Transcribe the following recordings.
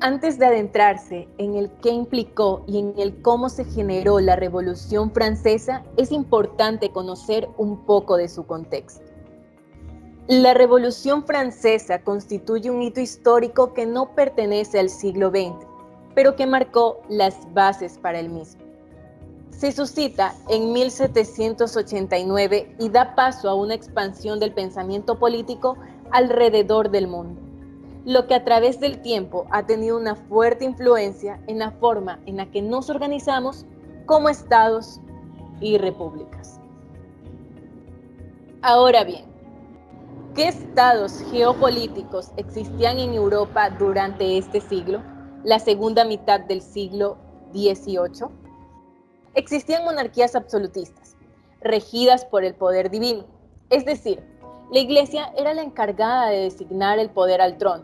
Antes de adentrarse en el qué implicó y en el cómo se generó la Revolución Francesa, es importante conocer un poco de su contexto. La Revolución Francesa constituye un hito histórico que no pertenece al siglo XX, pero que marcó las bases para el mismo. Se suscita en 1789 y da paso a una expansión del pensamiento político alrededor del mundo, lo que a través del tiempo ha tenido una fuerte influencia en la forma en la que nos organizamos como estados y repúblicas. Ahora bien, ¿qué estados geopolíticos existían en Europa durante este siglo, la segunda mitad del siglo XVIII? Existían monarquías absolutistas, regidas por el poder divino, es decir, la Iglesia era la encargada de designar el poder al trono,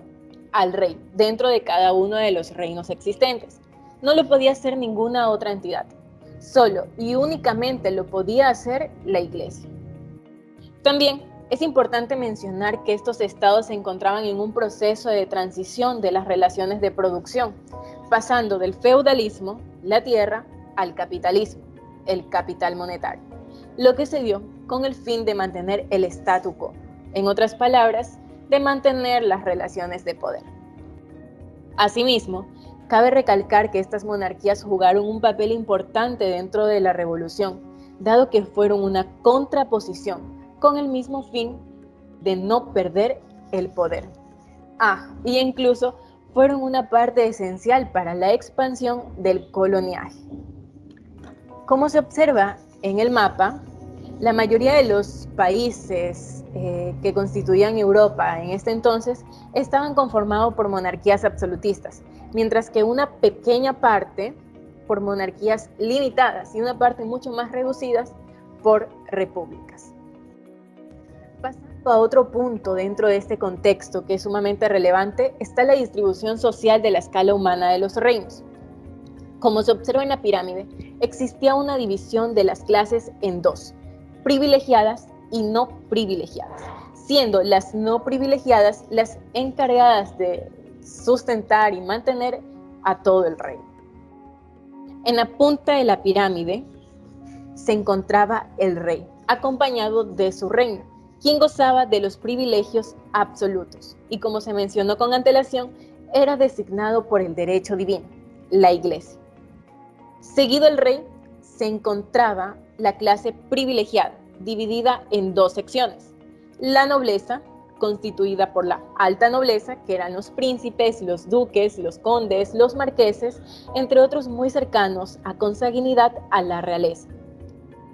al rey, dentro de cada uno de los reinos existentes. No lo podía hacer ninguna otra entidad, solo y únicamente lo podía hacer la Iglesia. También es importante mencionar que estos estados se encontraban en un proceso de transición de las relaciones de producción, pasando del feudalismo, la tierra, al capitalismo, el capital monetario, lo que se dio con el fin de mantener el statu quo, en otras palabras, de mantener las relaciones de poder. Asimismo, cabe recalcar que estas monarquías jugaron un papel importante dentro de la revolución, dado que fueron una contraposición con el mismo fin de no perder el poder. Y incluso fueron una parte esencial para la expansión del coloniaje. Como se observa en el mapa, la mayoría de los países que constituían Europa en este entonces estaban conformados por monarquías absolutistas, mientras que una pequeña parte por monarquías limitadas y una parte mucho más reducidas por repúblicas. Pasando a otro punto dentro de este contexto que es sumamente relevante, está la distribución social de la escala humana de los reinos. Como se observa en la pirámide, existía una división de las clases en dos, privilegiadas y no privilegiadas, siendo las no privilegiadas las encargadas de sustentar y mantener a todo el reino. En la punta de la pirámide se encontraba el rey, acompañado de su reina, quien gozaba de los privilegios absolutos y, como se mencionó con antelación, era designado por el derecho divino, la Iglesia. Seguido el rey, se encontraba la clase privilegiada, dividida en dos secciones. La nobleza, constituida por la alta nobleza, que eran los príncipes, los duques, los condes, los marqueses, entre otros muy cercanos a consanguinidad a la realeza.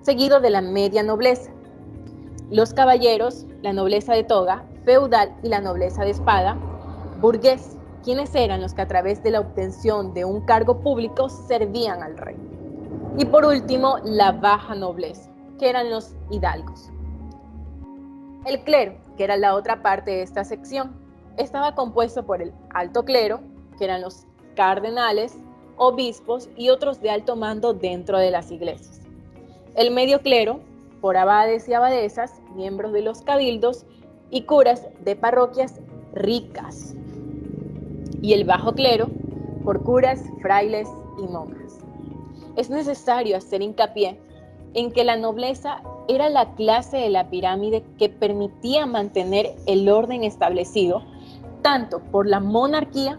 Seguido de la media nobleza, los caballeros, la nobleza de toga, feudal y la nobleza de espada, burgués, quienes eran los que a través de la obtención de un cargo público servían al rey. Y por último, la baja nobleza, que eran los hidalgos. El clero, que era la otra parte de esta sección, estaba compuesto por el alto clero, que eran los cardenales, obispos y otros de alto mando dentro de las iglesias. El medio clero, por abades y abadesas, miembros de los cabildos y curas de parroquias ricas. Y el bajo clero, por curas, frailes y monjas. Es necesario hacer hincapié en que la nobleza era la clase de la pirámide que permitía mantener el orden establecido tanto por la monarquía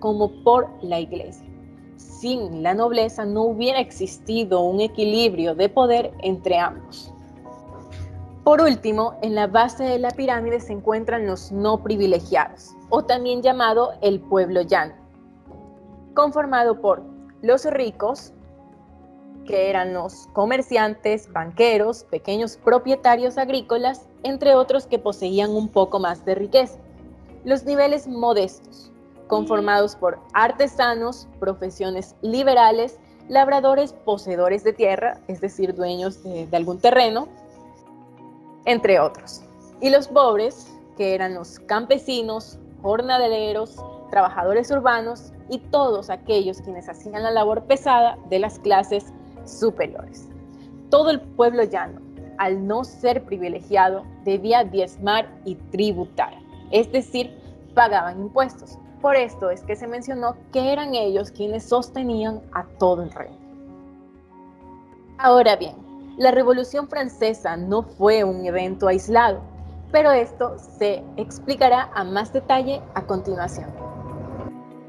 como por la Iglesia. Sin la nobleza no hubiera existido un equilibrio de poder entre ambos. Por último, en la base de la pirámide se encuentran los no privilegiados, o también llamado el pueblo llano, conformado por los ricos, que eran los comerciantes, banqueros, pequeños propietarios agrícolas, entre otros que poseían un poco más de riqueza. Los niveles modestos, conformados por artesanos, profesiones liberales, labradores poseedores de tierra, es decir, dueños de algún terreno, entre otros. Y los pobres, que eran los campesinos, jornaleros, trabajadores urbanos y todos aquellos quienes hacían la labor pesada de las clases superiores. Todo el pueblo llano, al no ser privilegiado, debía diezmar y tributar, es decir, pagaban impuestos, Por esto es que se mencionó que eran ellos quienes sostenían a todo el reino. Ahora bien, la Revolución Francesa no fue un evento aislado, pero esto se explicará a más detalle a continuación.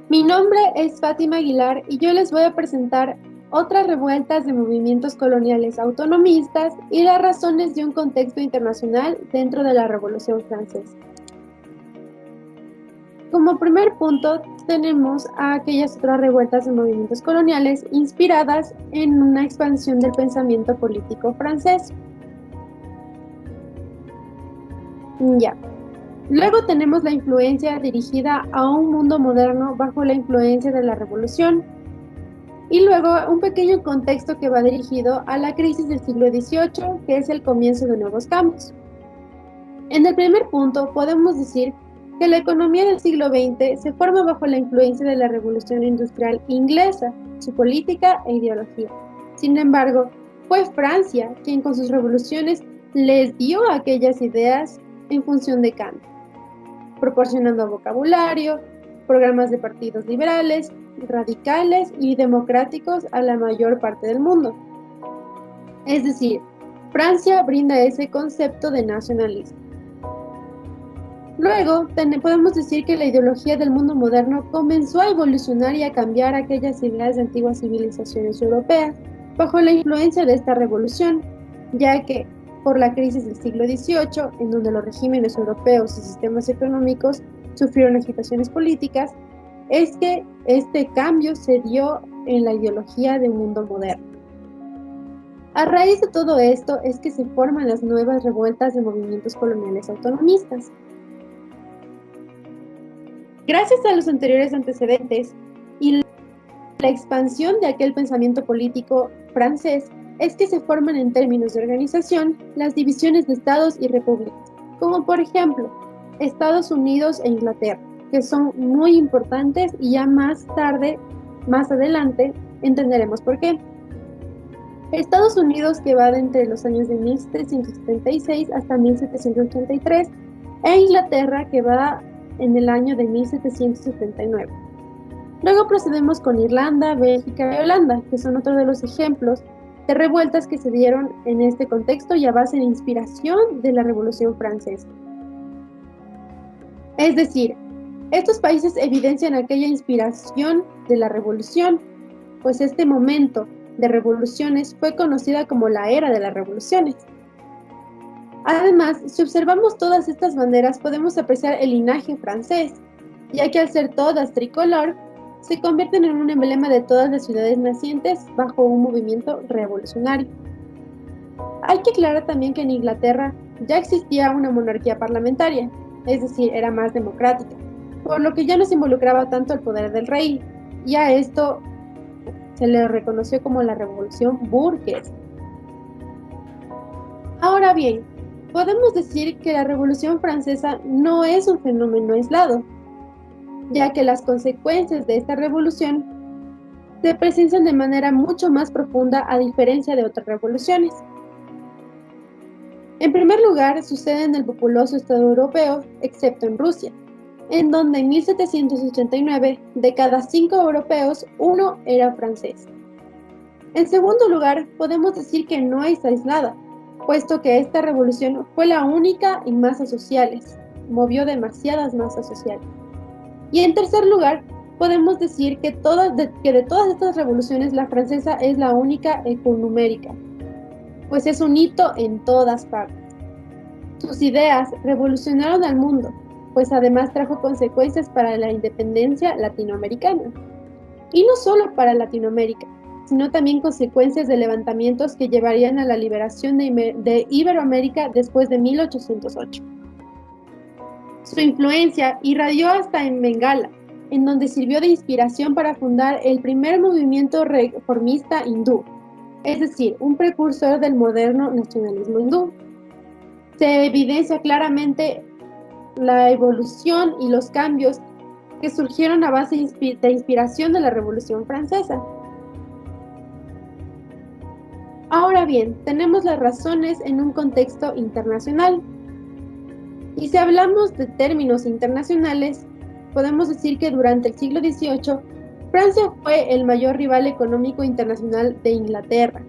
Mi nombre es Fátima Aguilar y yo les voy a presentar otras revueltas de movimientos coloniales autonomistas y las razones de un contexto internacional dentro de la Revolución Francesa. Como primer punto, tenemos a aquellas otras revueltas de movimientos coloniales inspiradas en una expansión del pensamiento político francés. Ya. Luego tenemos la influencia dirigida a un mundo moderno bajo la influencia de la revolución. Y luego un pequeño contexto que va dirigido a la crisis del siglo XVIII, que es el comienzo de nuevos cambios. En el primer punto podemos decir que la economía del siglo XX se forma bajo la influencia de la revolución industrial inglesa, su política e ideología. Sin embargo, fue Francia quien con sus revoluciones les dio aquellas ideas en función de Kant, proporcionando vocabulario, programas de partidos liberales, radicales y democráticos a la mayor parte del mundo. Es decir, Francia brinda ese concepto de nacionalismo. Luego, podemos decir que la ideología del mundo moderno comenzó a evolucionar y a cambiar aquellas ideas de antiguas civilizaciones europeas bajo la influencia de esta revolución, ya que por la crisis del siglo XVIII, en donde los regímenes europeos y sistemas económicos sufrieron agitaciones políticas, es que este cambio se dio en la ideología del mundo moderno. A raíz de todo esto es que se forman las nuevas revueltas de movimientos coloniales autonomistas. Gracias a los anteriores antecedentes y la expansión de aquel pensamiento político francés, es que se forman en términos de organización las divisiones de estados y repúblicas, como por ejemplo Estados Unidos e Inglaterra, que son muy importantes y ya más adelante, entenderemos por qué. Estados Unidos, que va de entre los años de 1776 hasta 1783, e Inglaterra, que va en el año de 1779. Luego procedemos con Irlanda, Bélgica y Holanda, que son otros de los ejemplos de revueltas que se dieron en este contexto y a base de inspiración de la Revolución Francesa. Es decir, estos países evidencian aquella inspiración de la revolución, pues este momento de revoluciones fue conocida como la era de las revoluciones. Además, si observamos todas estas banderas, podemos apreciar el linaje francés, ya que al ser todas tricolor, se convierten en un emblema de todas las ciudades nacientes bajo un movimiento revolucionario. Hay que aclarar también que en Inglaterra ya existía una monarquía parlamentaria, es decir, era más democrática, por lo que ya no se involucraba tanto el poder del rey, y a esto se le reconoció como la Revolución Burguesa. Ahora bien, podemos decir que la Revolución Francesa no es un fenómeno aislado, ya que las consecuencias de esta revolución se presencian de manera mucho más profunda a diferencia de otras revoluciones. En primer lugar, sucede en el populoso Estado europeo, excepto en Rusia, en donde en 1789, de cada 5 europeos, 1 era francés. En segundo lugar, podemos decir que no es aislada, puesto que esta revolución fue la única en masas sociales, movió demasiadas masas sociales. Y en tercer lugar, podemos decir que de todas estas revoluciones, la francesa es la única econumérica, pues es un hito en todas partes. Sus ideas revolucionaron al mundo, pues además trajo consecuencias para la independencia latinoamericana. Y no solo para Latinoamérica, sino también consecuencias de levantamientos que llevarían a la liberación de Iberoamérica después de 1808. Su influencia irradió hasta en Bengala, en donde sirvió de inspiración para fundar el primer movimiento reformista hindú, es decir, un precursor del moderno nacionalismo hindú. Se evidencia claramente la evolución y los cambios que surgieron a base de inspiración de la Revolución Francesa. Ahora bien, tenemos las razones en un contexto internacional. Y si hablamos de términos internacionales, podemos decir que durante el siglo XVIII, Francia fue el mayor rival económico internacional de Inglaterra,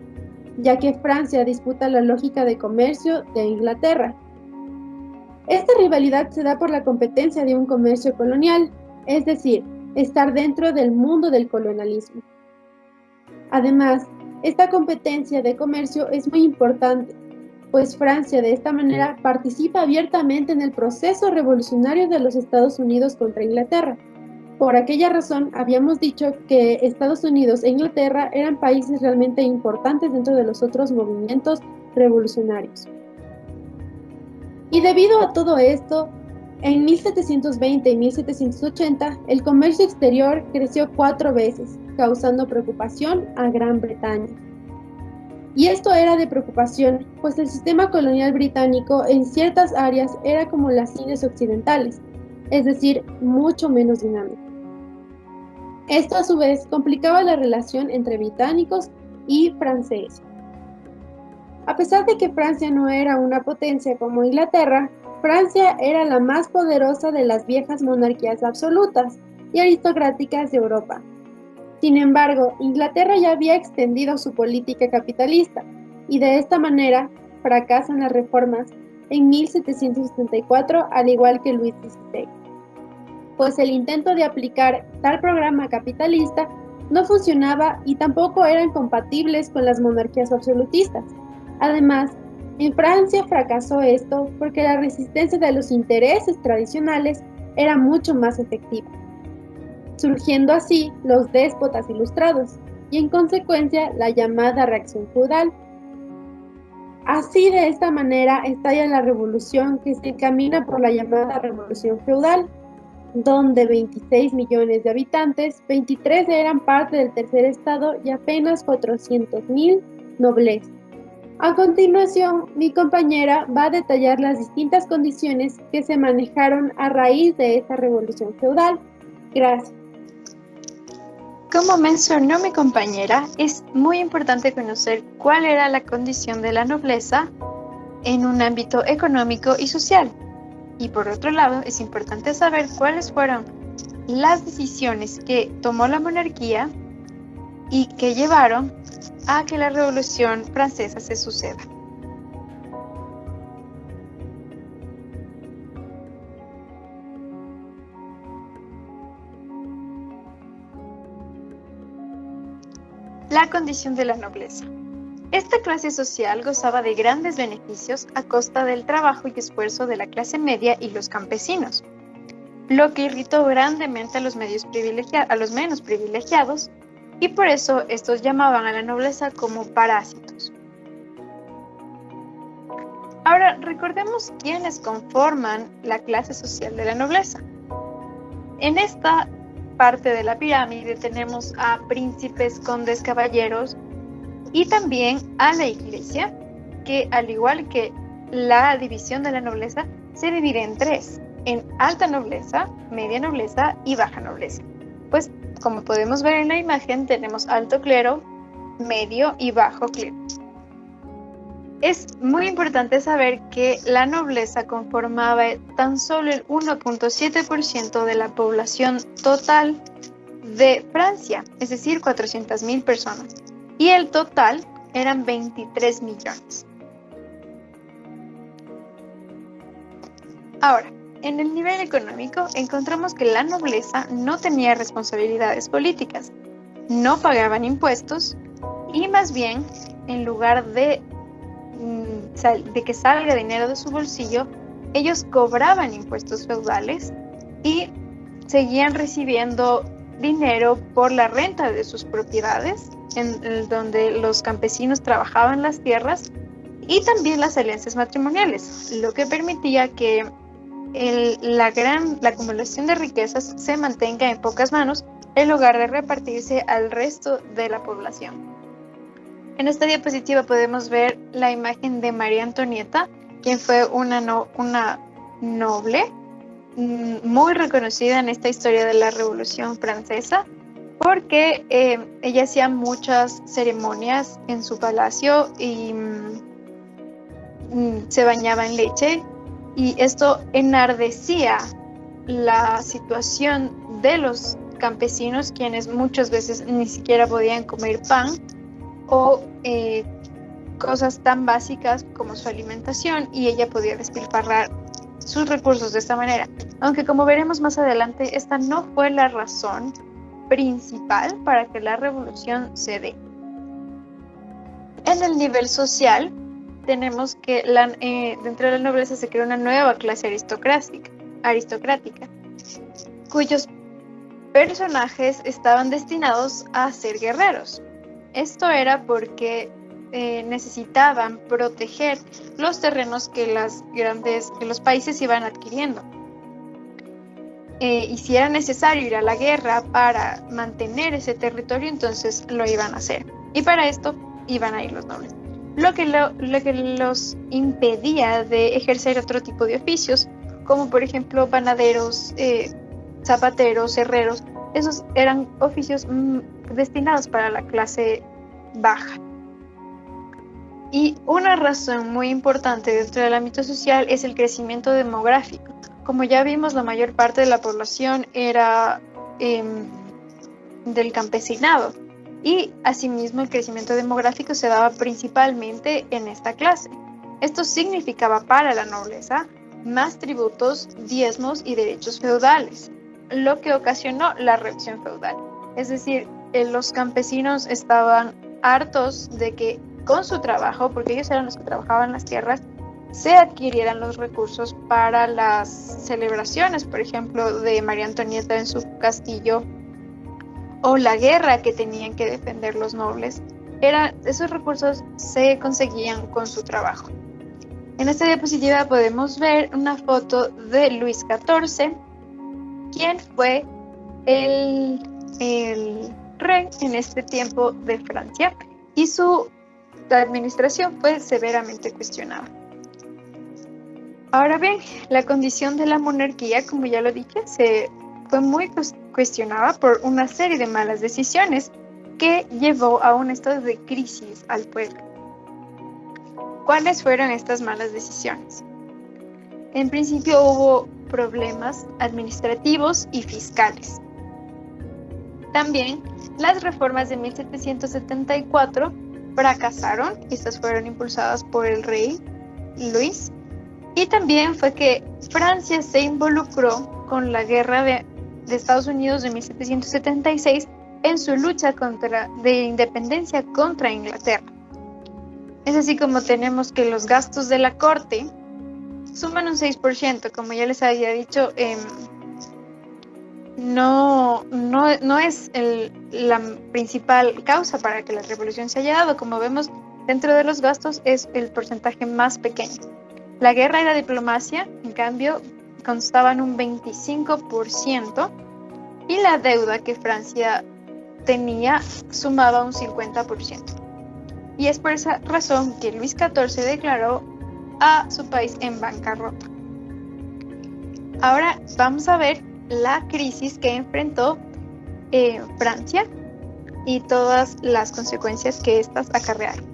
ya que Francia disputa la lógica de comercio de Inglaterra. Esta rivalidad se da por la competencia de un comercio colonial, es decir, estar dentro del mundo del colonialismo. Además, esta competencia de comercio es muy importante, pues Francia de esta manera participa abiertamente en el proceso revolucionario de los Estados Unidos contra Inglaterra. Por aquella razón, habíamos dicho que Estados Unidos e Inglaterra eran países realmente importantes dentro de los otros movimientos revolucionarios. Y debido a todo esto, en 1720 y 1780, el comercio exterior creció 4 veces, causando preocupación a Gran Bretaña. Y esto era de preocupación, pues el sistema colonial británico en ciertas áreas era como las Indias occidentales, es decir, mucho menos dinámico. Esto a su vez complicaba la relación entre británicos y franceses. A pesar de que Francia no era una potencia como Inglaterra, Francia era la más poderosa de las viejas monarquías absolutas y aristocráticas de Europa. Sin embargo, Inglaterra ya había extendido su política capitalista y de esta manera fracasan las reformas en 1774, al igual que Luis XVI. Pues el intento de aplicar tal programa capitalista no funcionaba y tampoco eran compatibles con las monarquías absolutistas. Además, en Francia fracasó esto porque la resistencia de los intereses tradicionales era mucho más efectiva, surgiendo así los déspotas ilustrados y en consecuencia la llamada reacción feudal. Así de esta manera estalla la revolución que se encamina por la llamada revolución feudal, donde 26 millones de habitantes, 23 eran parte del tercer estado y apenas 400,000 nobleza. A continuación, mi compañera va a detallar las distintas condiciones que se manejaron a raíz de esta revolución feudal. Gracias. Como mencionó mi compañera, es muy importante conocer cuál era la condición de la nobleza en un ámbito económico y social. Y por otro lado, es importante saber cuáles fueron las decisiones que tomó la monarquía y que llevaron a que la Revolución Francesa se suceda. La condición de la nobleza. Esta clase social gozaba de grandes beneficios a costa del trabajo y esfuerzo de la clase media y los campesinos, lo que irritó grandemente a los menos privilegiados, y por eso estos llamaban a la nobleza como parásitos. Ahora, recordemos quiénes conforman la clase social de la nobleza. En esta parte de la pirámide tenemos a príncipes, condes, caballeros y también a la iglesia, que al igual que la división de la nobleza, se divide en 3, en alta nobleza, media nobleza y baja nobleza. Pues como podemos ver en la imagen, tenemos alto clero, medio y bajo clero. Es muy importante saber que la nobleza conformaba tan solo el 1.7% de la población total de Francia, es decir, 400,000 personas, y el total eran 23 millones. Ahora, en el nivel económico encontramos que la nobleza no tenía responsabilidades políticas, no pagaban impuestos y más bien, en lugar de que salga dinero de su bolsillo, ellos cobraban impuestos feudales y seguían recibiendo dinero por la renta de sus propiedades, donde los campesinos trabajaban las tierras, y también las alianzas matrimoniales, lo que permitía que la acumulación de riquezas se mantenga en pocas manos en lugar de repartirse al resto de la población. En esta diapositiva podemos ver la imagen de María Antonieta, quien fue una noble muy reconocida en esta historia de la Revolución Francesa, porque ella hacía muchas ceremonias en su palacio y se bañaba en leche, y esto enardecía la situación de los campesinos, quienes muchas veces ni siquiera podían comer pan o cosas tan básicas como su alimentación, y ella podía despilfarrar sus recursos de esta manera. Aunque, como veremos más adelante, esta no fue la razón principal para que la revolución se dé. En el nivel social, tenemos que dentro de la nobleza se creó una nueva clase aristocrática, cuyos personajes estaban destinados a ser guerreros. Esto era porque necesitaban proteger los terrenos que los países iban adquiriendo. Y si era necesario ir a la guerra para mantener ese territorio, entonces lo iban a hacer. Y para esto iban a ir los nobles. Lo que los impedía de ejercer otro tipo de oficios, como por ejemplo panaderos, zapateros, herreros. Esos eran oficios destinados para la clase baja. Y una razón muy importante dentro del ámbito social es el crecimiento demográfico. Como ya vimos, la mayor parte de la población era del campesinado, y asimismo el crecimiento demográfico se daba principalmente en esta clase. Esto significaba para la nobleza más tributos, diezmos y derechos feudales, lo que ocasionó la reacción feudal. Es decir, los campesinos estaban hartos de que con su trabajo, porque ellos eran los que trabajaban las tierras, se adquirieran los recursos para las celebraciones, por ejemplo, de María Antonieta en su castillo, o la guerra que tenían que defender los nobles. Esos recursos se conseguían con su trabajo. En esta diapositiva podemos ver una foto de Luis XIV, quien fue el rey en este tiempo de Francia, y su administración fue severamente cuestionada. Ahora bien, la condición de la monarquía, como ya lo dije, fue muy cuestionada por una serie de malas decisiones que llevó a un estado de crisis al pueblo. ¿Cuáles fueron estas malas decisiones? En principio hubo problemas administrativos y fiscales. También las reformas de 1774 fracasaron. Estas fueron impulsadas por el rey Luis. Y también fue que Francia se involucró con la guerra de Estados Unidos de 1776 en su lucha de independencia contra Inglaterra. Es así como tenemos que los gastos de la corte suman un 6%, como ya les había dicho. No es la principal causa para que la revolución se haya dado. Como vemos, dentro de los gastos es el porcentaje más pequeño. La guerra y la diplomacia, en cambio, constaban un 25%, y la deuda que Francia tenía sumaba un 50%. Y es por esa razón que Luis XIV declaró a su país en bancarrota. Ahora vamos a ver la crisis que enfrentó Francia y todas las consecuencias que éstas acarrearon.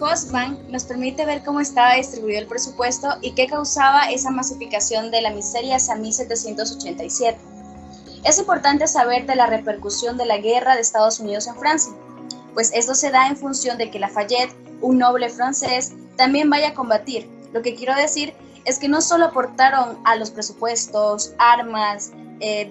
Hobsbawm nos permite ver cómo estaba distribuido el presupuesto y qué causaba esa masificación de la miseria hacia 1787. Es importante saber de la repercusión de la guerra de Estados Unidos en Francia, pues esto se da en función de que Lafayette, un noble francés, también vaya a combatir. Lo que quiero decir es que no solo aportaron a los presupuestos, armas,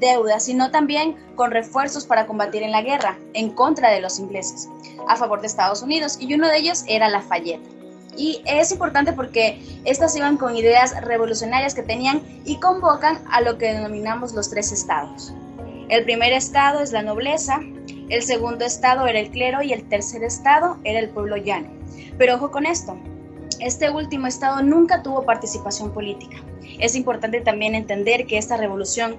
deudas, sino también con refuerzos para combatir en la guerra en contra de los ingleses, a favor de Estados Unidos, y uno de ellos era Lafayette. Y es importante porque estas iban con ideas revolucionarias que tenían y convocan a lo que denominamos los 3 estados. El primer estado es la nobleza, el segundo estado era el clero y el tercer estado era el pueblo llano. Pero ojo con esto, este último estado nunca tuvo participación política. Es importante también entender que esta revolución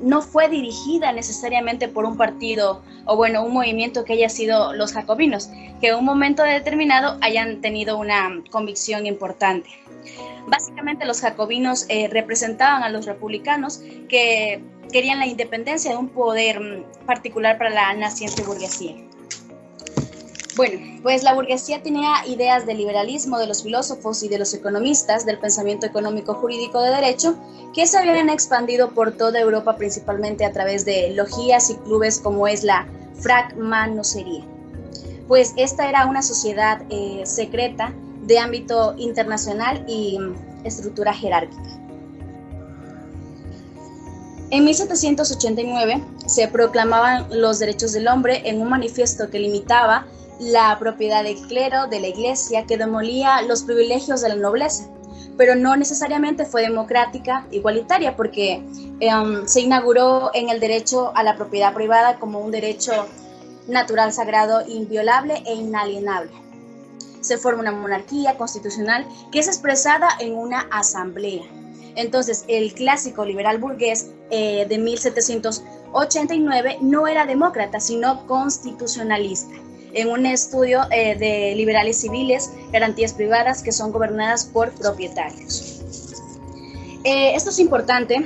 no fue dirigida necesariamente por un partido o un movimiento que haya sido los jacobinos, que en un momento determinado hayan tenido una convicción importante. Básicamente los jacobinos representaban a los republicanos que querían la independencia de un poder particular para la naciente burguesía. Bueno, pues la burguesía tenía ideas del liberalismo de los filósofos y de los economistas del pensamiento económico jurídico de derecho que se habían expandido por toda Europa, principalmente a través de logias y clubes como es la francmasonería. Pues esta era una sociedad secreta de ámbito internacional y estructura jerárquica. En 1789 se proclamaban los derechos del hombre en un manifiesto que limitaba la propiedad del clero, de la iglesia, que demolía los privilegios de la nobleza, pero no necesariamente fue democrática, igualitaria, porque se inauguró en el derecho a la propiedad privada como un derecho natural, sagrado, inviolable e inalienable. Se forma una monarquía constitucional que es expresada en una asamblea. Entonces, el clásico liberal burgués de 1789 no era demócrata, sino constitucionalista, en un estudio de liberales civiles, garantías privadas que son gobernadas por propietarios. Esto es importante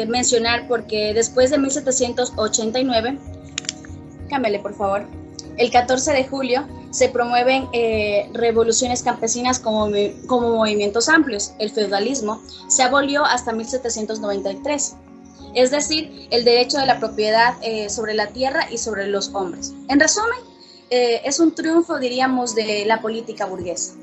mencionar porque después de 1789, cámbiale por favor, el 14 de julio se promueven revoluciones campesinas como movimientos amplios. El feudalismo se abolió hasta 1793. Es decir, el derecho de la propiedad sobre la tierra y sobre los hombres. En resumen, es un triunfo, diríamos, de la política burguesa.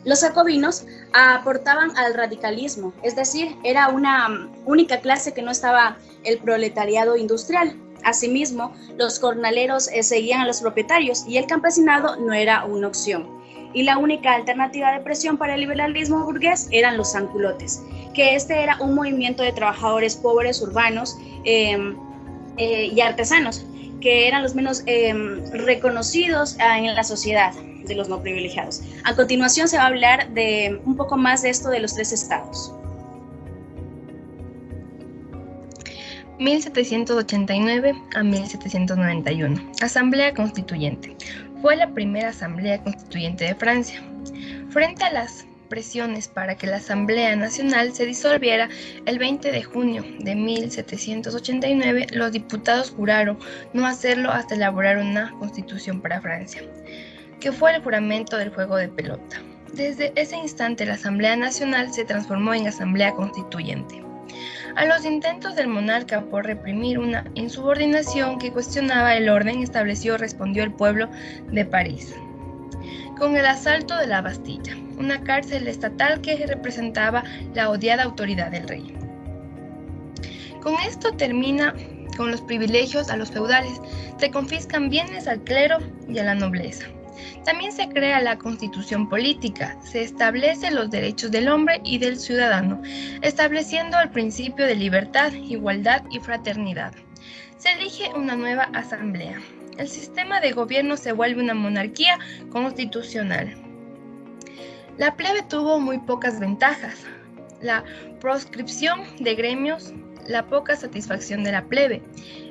Los jacobinos aportaban al radicalismo, es decir, era una única clase que no estaba el proletariado industrial. Asimismo, los jornaleros seguían a los propietarios y el campesinado no era una opción. Y la única alternativa de presión para el liberalismo burgués eran los sanculotes, que este era un movimiento de trabajadores pobres urbanos y artesanos, que eran los menos reconocidos en la sociedad de los no privilegiados. A continuación se va a hablar de un poco más de esto de los tres estados. 1789 a 1791. Asamblea Constituyente. Fue la primera asamblea constituyente de Francia. Frente a las presiones para que la Asamblea Nacional se disolviera, el 20 de junio de 1789, los diputados juraron no hacerlo hasta elaborar una constitución para Francia, que fue el juramento del juego de pelota. Desde ese instante, la Asamblea Nacional se transformó en Asamblea Constituyente. A los intentos del monarca por reprimir una insubordinación que cuestionaba el orden establecido, respondió el pueblo de París con el asalto de la Bastilla, una cárcel estatal que representaba la odiada autoridad del rey. Con esto termina con los privilegios a los feudales, se confiscan bienes al clero y a la nobleza. También se crea la Constitución política, se establecen los derechos del hombre y del ciudadano, estableciendo el principio de libertad, igualdad y fraternidad. Se elige una nueva asamblea. El sistema de gobierno se vuelve una monarquía constitucional. La plebe tuvo muy pocas ventajas: la proscripción de gremios, la poca satisfacción de la plebe.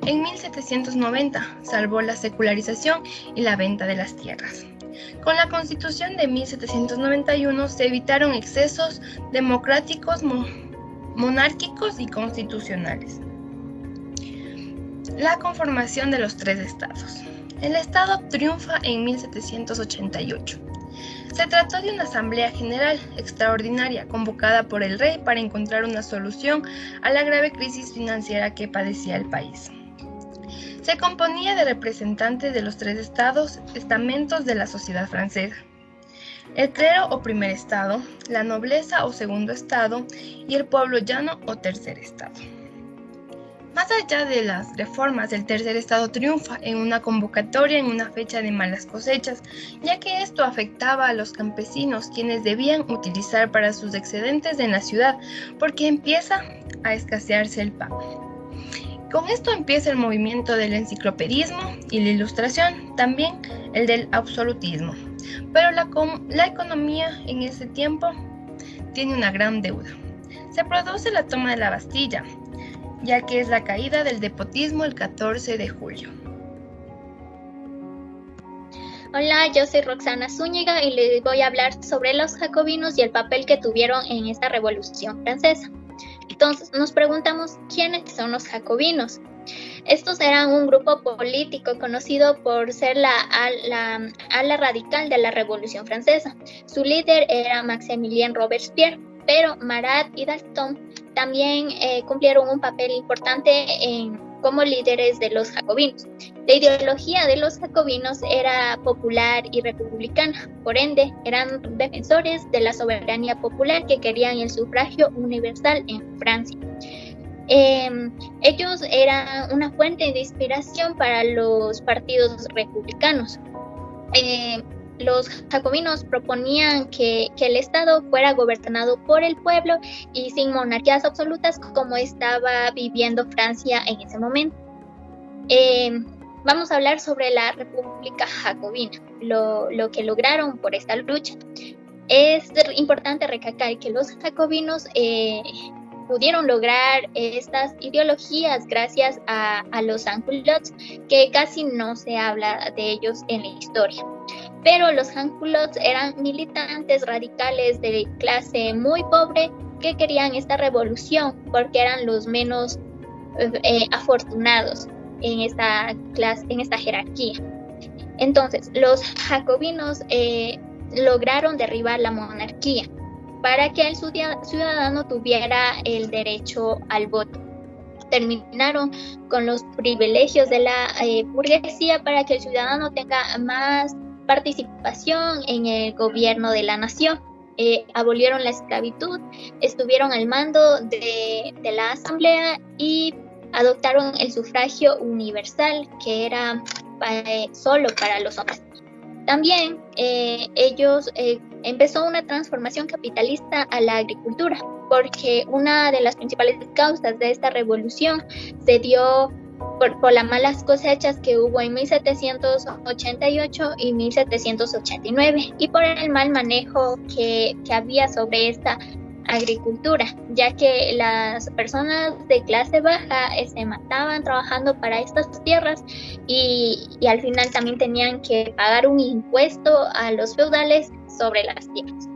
En 1790 salvó la secularización y la venta de las tierras. Con la Constitución de 1791 se evitaron excesos democráticos, monárquicos y constitucionales. La conformación de los tres estados. El estado triunfa en 1788. Se trató de una asamblea general extraordinaria convocada por el rey para encontrar una solución a la grave crisis financiera que padecía el país. Se componía de representantes de los tres estados, estamentos de la sociedad francesa: el clero o primer estado, la nobleza o segundo estado y el pueblo llano o tercer estado. Más allá de las reformas, el tercer estado triunfa en una convocatoria en una fecha de malas cosechas, ya que esto afectaba a los campesinos, quienes debían utilizar para sus excedentes en la ciudad, porque empieza a escasearse el pan. Con esto empieza el movimiento del enciclopedismo y la ilustración, también el del absolutismo. Pero la economía en ese tiempo tiene una gran deuda. Se produce la toma de la Bastilla, ya que es la caída del despotismo el 14 de julio. Hola, yo soy Roxana Zúñiga y les voy a hablar sobre los jacobinos y el papel que tuvieron en esta revolución francesa. Entonces, nos preguntamos, ¿quiénes son los jacobinos? Estos eran un grupo político conocido por ser la ala radical de la Revolución Francesa. Su líder era Maximilien Robespierre, pero Marat y Danton también cumplieron un papel importante como líderes de los jacobinos. La ideología de los jacobinos era popular y republicana, por ende eran defensores de la soberanía popular que querían el sufragio universal en Francia. Ellos eran una fuente de inspiración para los partidos republicanos. Los jacobinos proponían que el Estado fuera gobernado por el pueblo y sin monarquías absolutas como estaba viviendo Francia en ese momento. Vamos a hablar sobre la República Jacobina, lo que lograron por esta lucha. Es importante recalcar que los jacobinos pudieron lograr estas ideologías gracias a los sans-culottes, que casi no se habla de ellos en la historia. Pero los sans-culottes eran militantes radicales de clase muy pobre que querían esta revolución porque eran los menos afortunados en esta clase, en esta jerarquía. Entonces, los jacobinos lograron derribar la monarquía para que el ciudadano tuviera el derecho al voto. Terminaron con los privilegios de la burguesía para que el ciudadano tenga más participación en el gobierno de la nación. Abolieron la esclavitud, estuvieron al mando de la asamblea y adoptaron el sufragio universal, que era solo para los hombres. También ellos empezó una transformación capitalista a la agricultura, porque una de las principales causas de esta revolución se dio por las malas cosechas que hubo en 1788 y 1789 y por el mal manejo que había sobre esta agricultura, ya que las personas de clase baja se mataban trabajando para estas tierras y al final también tenían que pagar un impuesto a los feudales sobre las tierras.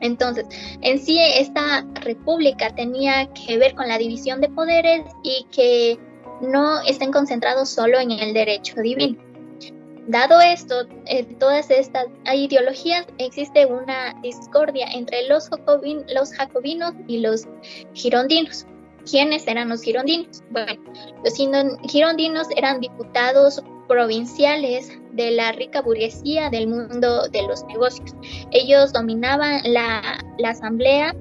Entonces, en sí esta república tenía que ver con la división de poderes y que no estén concentrados solo en el derecho divino. Dado esto, todas estas ideologías, existe una discordia entre los jacobinos y los girondinos. ¿Quiénes eran los girondinos? Bueno, los girondinos eran diputados provinciales de la rica burguesía del mundo de los negocios. Ellos dominaban la asamblea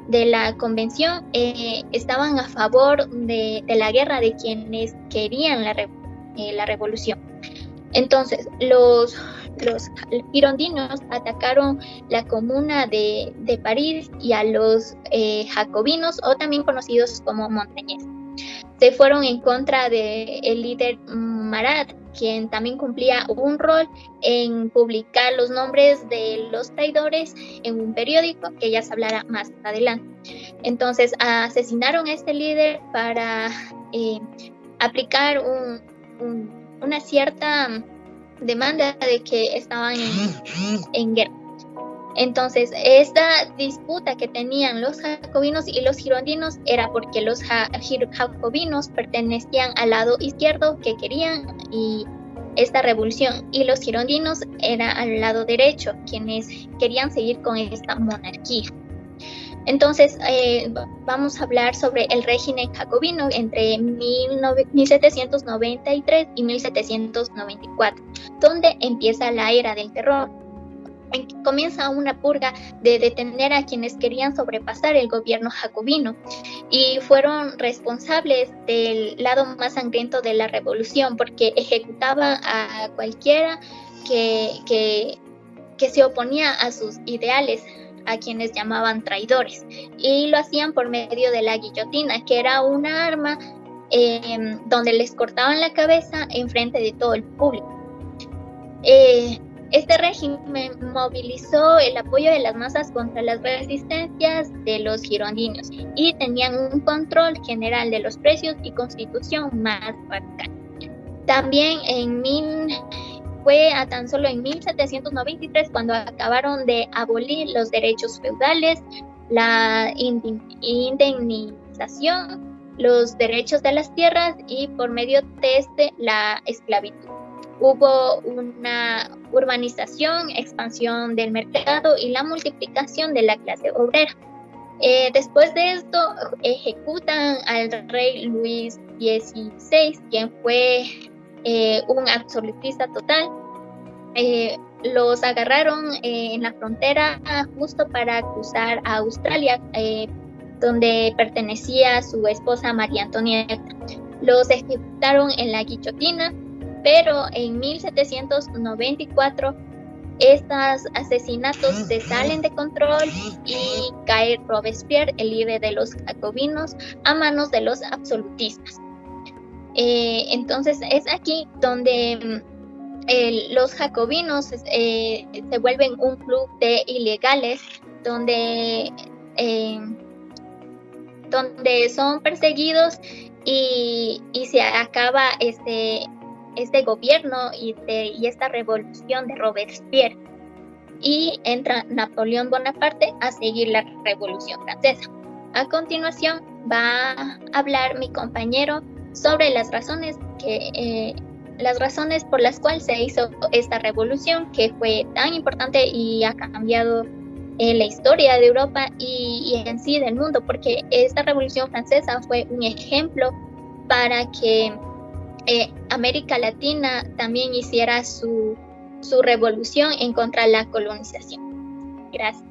de la convención, estaban a favor de la guerra de quienes querían la revolución. Entonces, los girondinos atacaron la comuna de París y a los jacobinos, o también conocidos como montañeses. Se fueron en contra del líder Marat, quien también cumplía un rol en publicar los nombres de los traidores en un periódico, que ya se hablará más adelante. Entonces, asesinaron a este líder para aplicar una cierta demanda de que estaban en guerra. Entonces, esta disputa que tenían los jacobinos y los girondinos era porque los jacobinos pertenecían al lado izquierdo que querían y esta revolución, y los girondinos eran al lado derecho, quienes querían seguir con esta monarquía. Entonces, vamos a hablar sobre el régimen jacobino entre 1793 y 1794, donde empieza la era del terror. Comienza una purga de detener a quienes querían sobrepasar el gobierno jacobino y fueron responsables del lado más sangriento de la revolución, porque ejecutaban a cualquiera que se oponía a sus ideales, a quienes llamaban traidores, y lo hacían por medio de la guillotina, que era una arma donde les cortaban la cabeza en frente de todo el público. Este régimen movilizó el apoyo de las masas contra las resistencias de los girondinos y tenían un control general de los precios y constitución más radical. También fue a tan solo en 1793 cuando acabaron de abolir los derechos feudales, la indemnización los derechos de las tierras y por medio de la esclavitud. Hubo una urbanización, expansión del mercado y la multiplicación de la clase obrera. Después de esto, ejecutan al rey Luis XVI, quien fue un absolutista total. Los agarraron en la frontera justo para cruzar a Australia, donde pertenecía su esposa María Antonieta. Los ejecutaron en la guillotina, pero en 1794 estos asesinatos se salen de control y cae Robespierre, el líder de los jacobinos, a manos de los absolutistas. Entonces es aquí donde los jacobinos se vuelven un club de ilegales donde son perseguidos y se acaba este gobierno y esta revolución de Robespierre, y entra Napoleón Bonaparte a seguir la Revolución Francesa. A continuación va a hablar mi compañero sobre las razones por las cuales se hizo esta revolución, que fue tan importante y ha cambiado la historia de Europa y en sí del mundo, porque esta Revolución Francesa fue un ejemplo para que América Latina también hiciera su revolución en contra de la colonización. Gracias.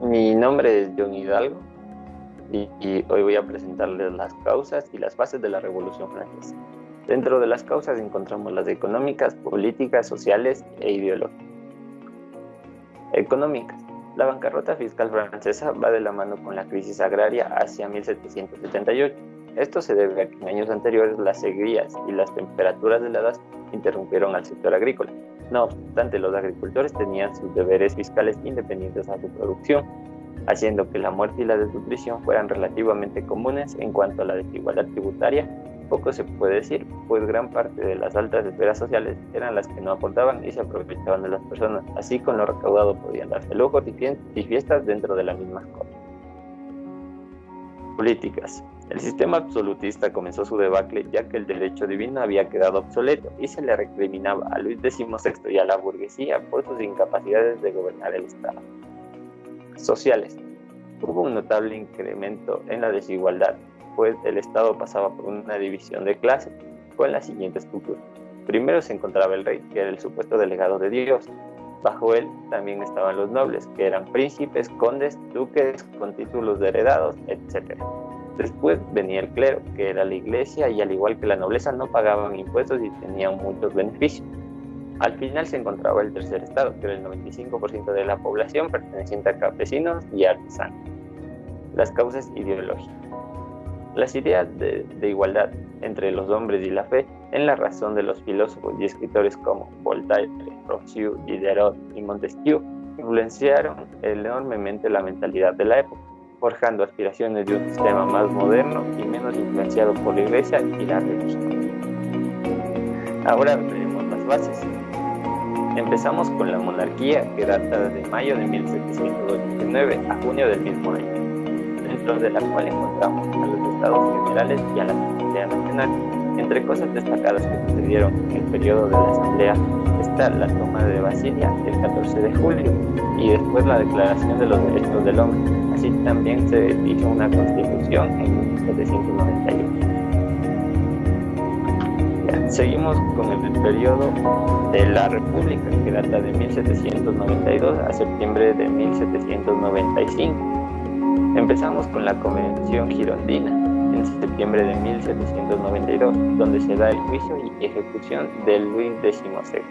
Mi nombre es John Hidalgo y hoy voy a presentarles las causas y las fases de la Revolución Francesa. Dentro de las causas encontramos las económicas, políticas, sociales e ideológicas. Económicas. La bancarrota fiscal francesa va de la mano con la crisis agraria hacia 1778. Esto se debe a que en años anteriores las sequías y las temperaturas heladas interrumpieron al sector agrícola. No obstante, los agricultores tenían sus deberes fiscales independientes a su producción, haciendo que la muerte y la desnutrición fueran relativamente comunes. En cuanto a la desigualdad tributaria, poco se puede decir, pues gran parte de las altas esferas sociales eran las que no aportaban y se aprovechaban de las personas. Así, con lo recaudado podían darse lujos y fiestas dentro de la misma corte. Políticas. El sistema absolutista comenzó su debacle, ya que el derecho divino había quedado obsoleto y se le recriminaba a Luis XVI y a la burguesía por sus incapacidades de gobernar el Estado. Sociales. Hubo un notable incremento en la desigualdad, pues el Estado pasaba por una división de clases con la siguiente estructura. Primero se encontraba el rey, que era el supuesto delegado de Dios. Bajo él también estaban los nobles, que eran príncipes, condes, duques, con títulos de heredados, etc. Después venía el clero, que era la iglesia, y al igual que la nobleza no pagaban impuestos y tenían muchos beneficios. Al final se encontraba el tercer estado, que era el 95% de la población, perteneciente a campesinos y artesanos. Las causas ideológicas. Las ideas de igualdad entre los hombres y la fe en la razón de los filósofos y escritores como Voltaire, Rousseau, Diderot y Montesquieu influenciaron enormemente la mentalidad de la época, forjando aspiraciones de un sistema más moderno y menos influenciado por la iglesia y la religión. Ahora veremos las bases. Empezamos con la monarquía, que data de mayo de 1789 a junio del mismo año, dentro de la cual encontramos a los Estados Generales y a la Asamblea Nacional. Entre cosas destacadas que sucedieron en el periodo de la Asamblea está la toma de Basilea el 14 de julio y después la Declaración de los Derechos del Hombre. Así también se hizo una constitución en 1791. Seguimos con el periodo de la República, que data de 1792 a septiembre de 1795. Empezamos con la Convención Girondina en septiembre de 1792, donde se da el juicio y ejecución de Luis XVI.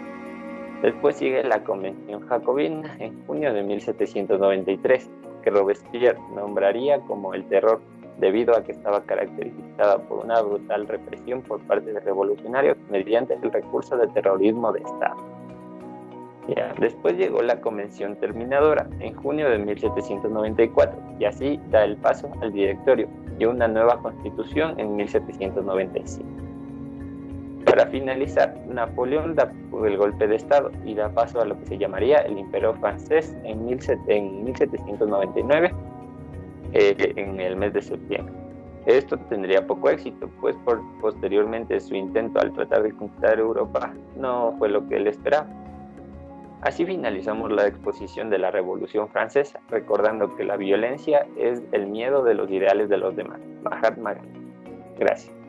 Después sigue la Convención Jacobina en junio de 1793, que Robespierre nombraría como el terror, debido a que estaba caracterizada por una brutal represión por parte de revolucionarios mediante el recurso de terrorismo de Estado. Después llegó la Convención Terminadora en junio de 1794 y así da el paso al Directorio y una nueva Constitución en 1795. Para finalizar, Napoleón da el golpe de Estado y da paso a lo que se llamaría el Imperio Francés en 1799, en el mes de septiembre. Esto tendría poco éxito, pues posteriormente su intento al tratar de conquistar Europa no fue lo que él esperaba. Así finalizamos la exposición de la Revolución Francesa, recordando que la violencia es el miedo de los ideales de los demás. Mahatma Gandhi. Gracias.